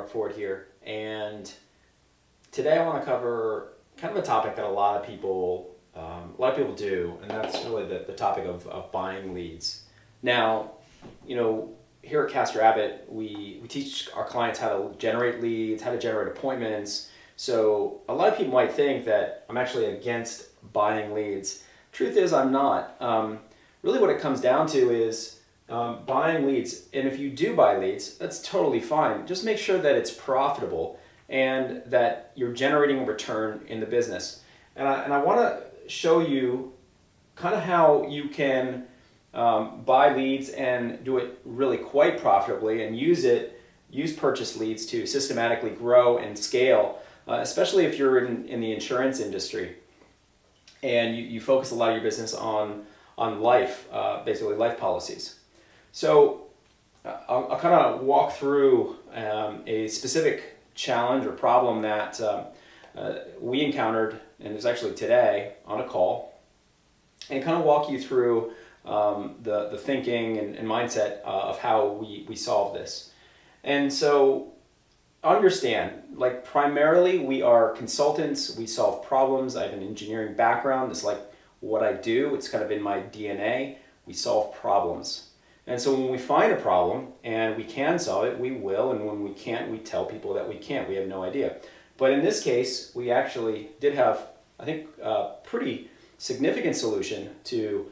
Mark Ford here, and today I want to cover kind of a topic that a lot of people do, and that's really the topic of buying leads. Now, here at Castor Abbott, we teach our clients how to generate leads, how to generate appointments. So a lot of people might think that I'm actually against buying leads. Truth is, I'm not. Really what it comes down to is buying leads, and if you do buy leads, that's totally fine. Just make sure that it's profitable and that you're generating a return in the business. And I want to show you kind of how you can buy leads and do it really quite profitably and use purchase leads to systematically grow and scale, especially if you're in the insurance industry and you focus a lot of your business on life, basically life policies. So I'll kind of walk through a specific challenge or problem that we encountered, and it was actually today on a call, and kind of walk you through the thinking and mindset of how we solve this. And so understand, primarily we are consultants, we solve problems. I have an engineering background. It's like what I do. It's kind of in my DNA. We solve problems. And so when we find a problem and we can solve it, we will. And when we can't, we tell people that we can't. We have no idea. But in this case, we actually did have, I think, a pretty significant solution to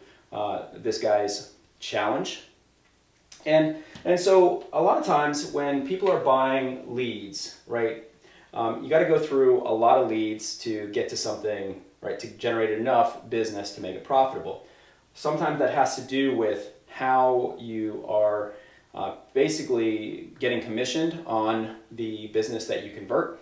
this guy's challenge. And so a lot of times when people are buying leads, right, you got to go through a lot of leads to get to something, right, to generate enough business to make it profitable. Sometimes that has to do with how you are basically getting commissioned on the business that you convert.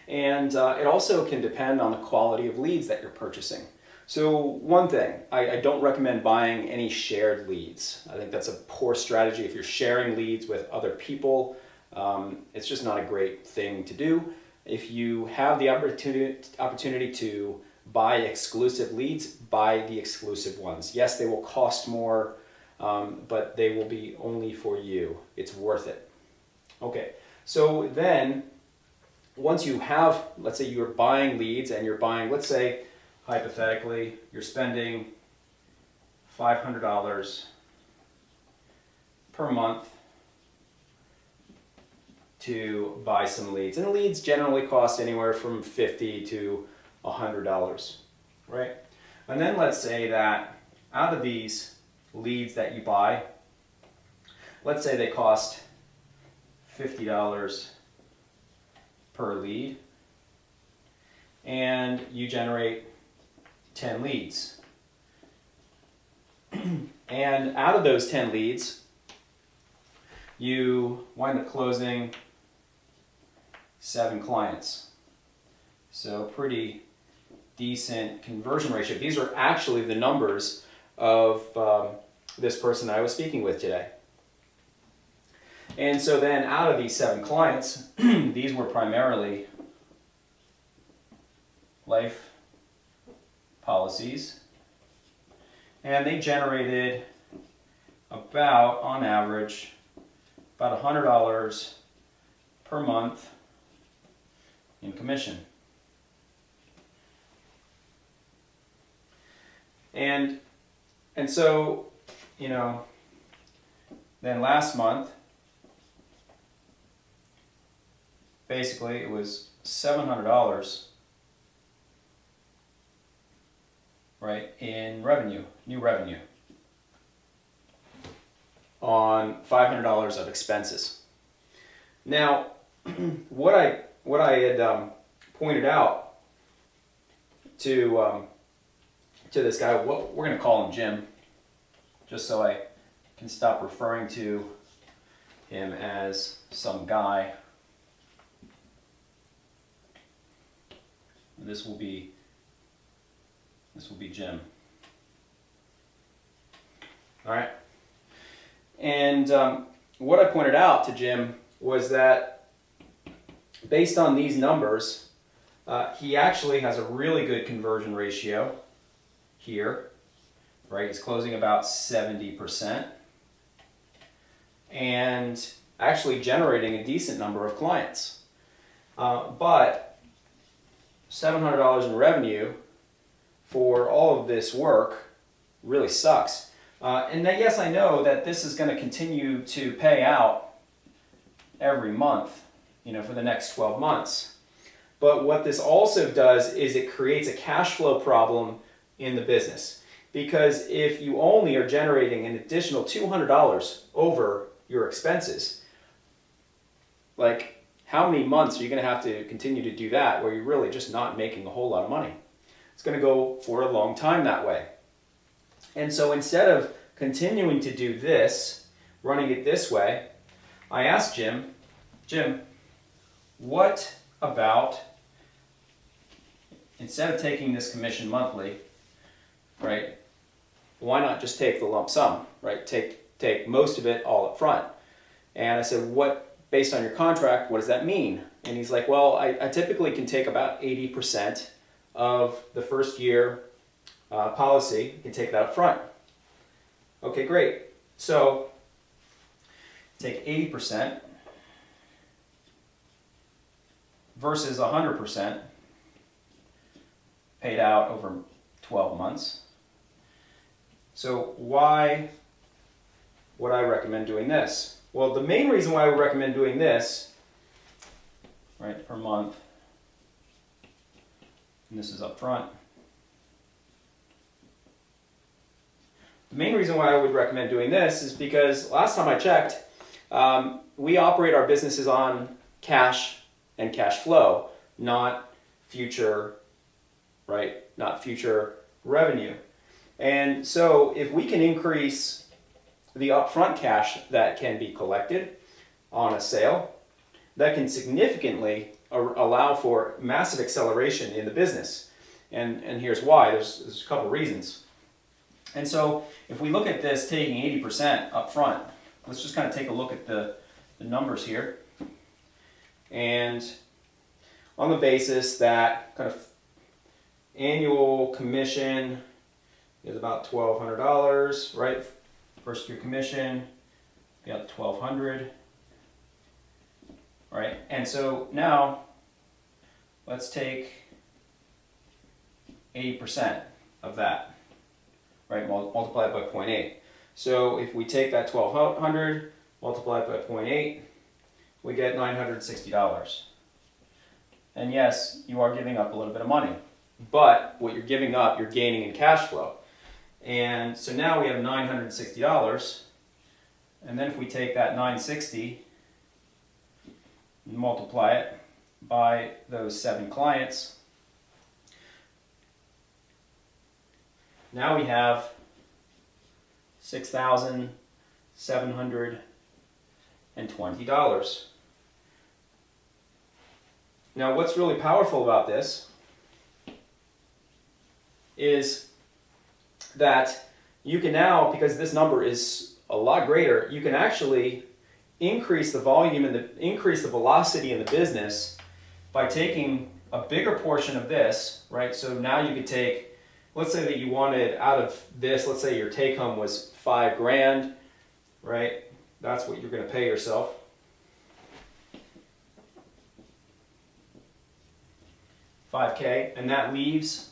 And it also can depend on the quality of leads that you're purchasing. So one thing, I don't recommend buying any shared leads. I think that's a poor strategy. If you're sharing leads with other people, it's just not a great thing to do. If you have the opportunity to buy exclusive leads, buy the exclusive ones. Yes, they will cost more, but they will be only for you. It's worth it. Okay, so then once you have, let's say you're buying leads and you're buying, let's say, hypothetically, you're spending $500 per month to buy some leads. And leads generally cost anywhere from $50 to $100, right? And then let's say that out of these leads that you buy, let's say they cost $50 per lead, and you generate 10 leads. And out of those 10 leads, you wind up closing 7 clients. So pretty decent conversion ratio. These are actually the numbers of this person I was speaking with today. And so then out of these 7 clients, these were primarily life policies, and they generated about, on average, about $100 per month in commission. And so, then last month, basically it was $700, right, in revenue, new revenue, on $500 of expenses. Now, what I had pointed out to this guy, we're going to call him Jim, just so I can stop referring to him as some guy. This will be Jim. All right. And what I pointed out to Jim was that based on these numbers, he actually has a really good conversion ratio here, right? He's closing about 70%. And actually generating a decent number of clients. But $700 in revenue for all of this work really sucks. And then, yes, I know that this is going to continue to pay out every month, for the next 12 months. But what this also does is it creates a cash flow problem in the business. Because if you only are generating an additional $200 over your expenses, like how many months are you going to have to continue to do that where you're really just not making a whole lot of money? It's going to go for a long time that way. And so instead of continuing to do this, running it this way, I asked Jim, what about, instead of taking this commission monthly, right, why not just take the lump sum, right? Take most of it all up front. And I said, based on your contract, what does that mean? And he's like, well, I typically can take about 80% of the first year policy. You can take that up front. Okay, great. So take 80% versus 100% paid out over 12 months. So why would I recommend doing this? Well, the main reason why I would recommend doing this, right, per month, and this is up front. The main reason why I would recommend doing this is because last time I checked, we operate our businesses on cash and cash flow, not future, right, not future revenue. And so if we can increase the upfront cash that can be collected on a sale, that can significantly allow for massive acceleration in the business. And here's why. There's a couple reasons. And so if we look at this taking 80% up front, let's just kind of take a look at the numbers here. And on the basis that kind of annual commission is about $1,200, right? First year commission, we got $1,200, right? And so now let's take 80% of that, right? Multiply it by 0.8. So if we take that $1,200, multiply it by 0.8, we get $960. And yes, you are giving up a little bit of money, but what you're giving up, you're gaining in cash flow. And so now we have $960, and then if we take that $960 and multiply it by those 7 clients, now we have $6,720. Now what's really powerful about this is that you can now, because this number is a lot greater, you can actually increase the volume and increase the velocity in the business by taking a bigger portion of this, right? So now you could take, let's say that you wanted out of this, let's say your take home was $5,000, right? That's what you're going to pay yourself. $5K, and that leaves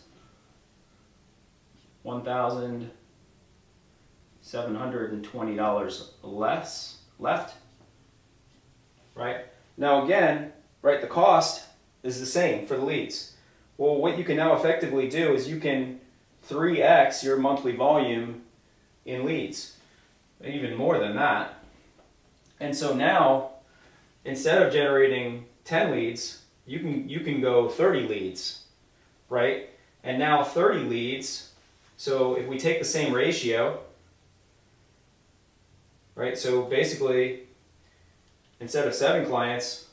$1,720 left, right? Now again, right, the cost is the same for the leads. Well, what you can now effectively do is you can 3x your monthly volume in leads, even more than that. And so now, instead of generating 10 leads, you can go 30 leads, right? And now 30 leads, so if we take the same ratio, right? So basically, instead of 7 clients,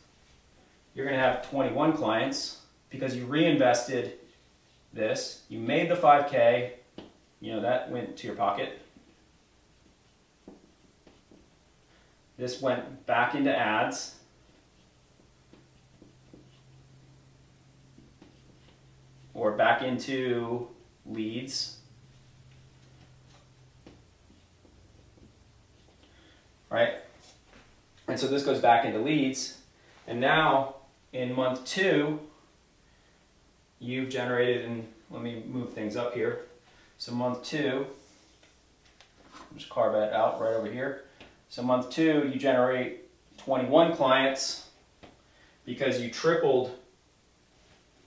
you're going to have 21 clients because you reinvested this. You made the 5K, that went to your pocket. This went back into ads. Or back into leads. Right? And so this goes back into leads. And now in month 2, you've generated, and let me move things up here. So month 2, just carve that out right over here. So month 2, you generate 21 clients because you tripled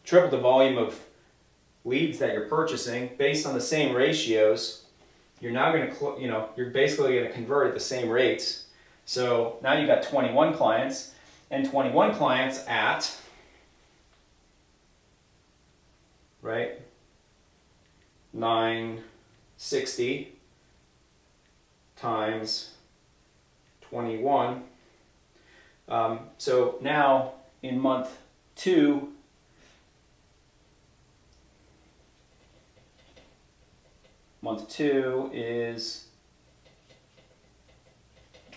the volume of leads that you're purchasing based on the same ratios. You're now going to, you're basically going to convert at the same rates. So now you've got 21 clients, and 21 clients at, right, 960 times 21. So now in month 2, month 2 is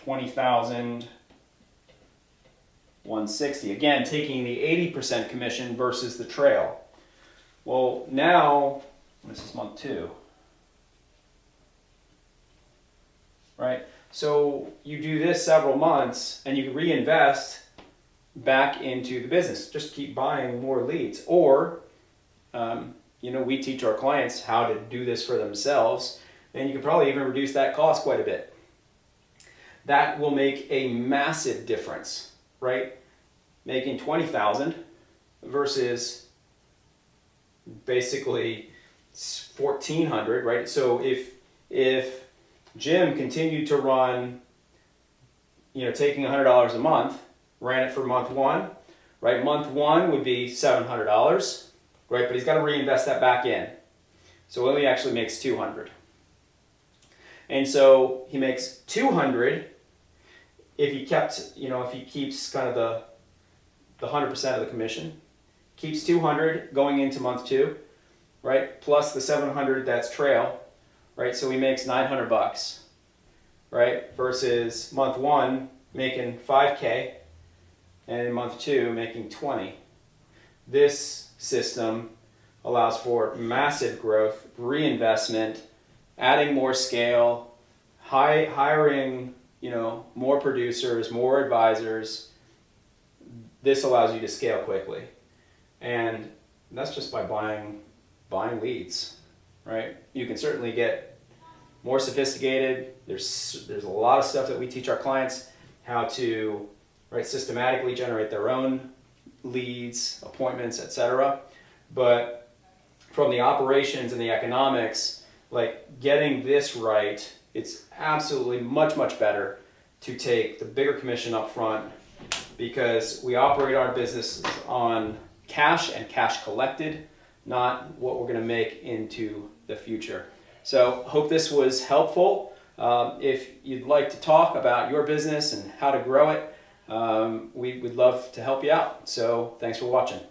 20,160. Again, taking the 80% commission versus the trail. Well, now, this is month 2. Right? So you do this several months and you reinvest back into the business. Just keep buying more leads. Or, we teach our clients how to do this for themselves, and you can probably even reduce that cost quite a bit. That will make a massive difference, right? Making 20,000 versus basically 1,400, right? So if Jim continued to run, taking $100 a month, ran it for month 1, right? Month 1 would be $700, right? But he's got to reinvest that back in. So he actually makes 200. And so he makes 200 if he kept, if he keeps kind of the 100% of the commission, keeps 200 going into month 2, right? Plus the 700 that's trail, right? So he makes $900, right? Versus month 1 making 5K, and in month 2 making 20. This system allows for massive growth, reinvestment, adding more scale, hiring, more producers, more advisors. This allows you to scale quickly. And that's just by buying leads, right? You can certainly get more sophisticated. There's a lot of stuff that we teach our clients how to, right, systematically generate their own leads, appointments, etc. But from the operations and the economics, like getting this right, it's absolutely much, much better to take the bigger commission up front, because we operate our business on cash and cash collected, not what we're going to make into the future. So hope this was helpful. If you'd like to talk about your business and how to grow it, we would love to help you out. So thanks for watching.